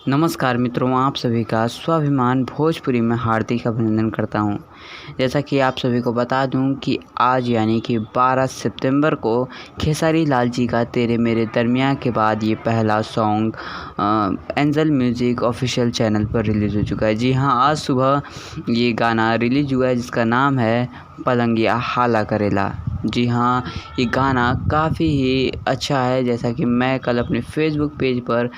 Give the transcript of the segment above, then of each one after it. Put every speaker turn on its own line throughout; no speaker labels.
नमस्कार मित्रों, आप सभी का स्वाभिमान भोजपुरी में हार्दिक अभिनंदन करता हूं। जैसा कि आप सभी को बता दूं कि आज यानी कि 12 सितंबर को खेसारी लाल जी का तेरे मेरे दरमियाँ के बाद ये पहला song angel music official channel पर रिलीज़ हो चुका है। जी हाँ, आज सुबह ये गाना रिलीज़ हुआ है जिसका नाम है पलंगिया हाला करेला। जी हाँ, ये गाना काफ़ी ही अच्छा है। जैसा कि मैं कल अपने फेसबुक पेज पर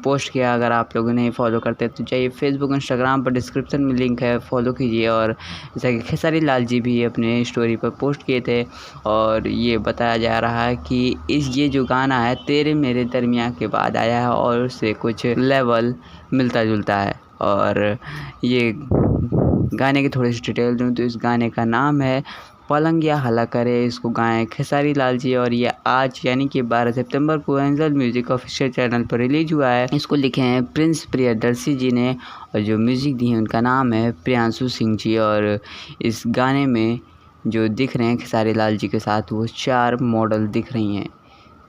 पोस्ट किया। अगर आप लोग नहीं फॉलो करते तो जाइए फेसबुक इंस्टाग्राम पर डिस्क्रिप्शन में लिंक है, फॉलो कीजिए। और जैसा कि खेसारी लाल जी भी अपने स्टोरी पर पोस्ट किए थे और ये बताया जा रहा है कि ये जो गाना है तेरे मेरे दरमियाँ के बाद आया है और उससे कुछ लेवल मिलता जुलता है। और ये गाने की थोड़ी सी डिटेल दूँ तो इस गाने का नाम है पलंगिया हला करे। इसको गाएं खेसारी लाल जी और ये आज यानी कि 12 सितंबर को एंजल म्यूज़िक ऑफिशियल चैनल पर रिलीज हुआ है। इसको लिखे हैं प्रिंस प्रियदर्शी जी ने और जो म्यूज़िक दी है उनका नाम है प्रियांशु सिंह जी। और इस गाने में जो दिख रहे हैं खेसारी लाल जी के साथ वो 4 मॉडल दिख रही हैं।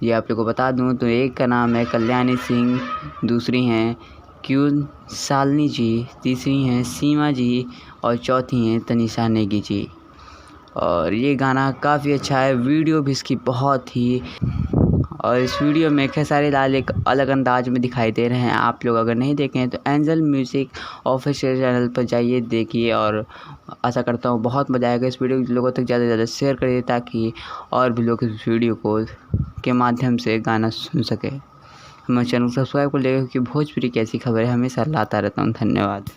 ये आप लोग को बता दूं तो एक का नाम है कल्याणी सिंह, दूसरी हैं क्यून सालनी जी, तीसरी हैं सीमा जी और चौथी हैं तनिषा नेगी जी। और ये गाना काफ़ी अच्छा है। वीडियो भी इसकी बहुत ही, और इस वीडियो में खेसारी लाल एक अलग अंदाज में दिखाई दे रहे हैं। आप लोग अगर नहीं देखें तो एंजल म्यूज़िक ऑफिशियल चैनल पर जाइए, देखिए। और आशा करता हूँ बहुत मज़ा आएगा। इस वीडियो को लोगों तक ज़्यादा से ज़्यादा शेयर करिए ताकि और भी लोग इस वीडियो को के माध्यम से गाना सुन सके। हमारे चैनल को सब्सक्राइब कर लेगा क्योंकि भोजपुरी की ऐसी खबरें हमेशा लाता रहता हूँ। धन्यवाद।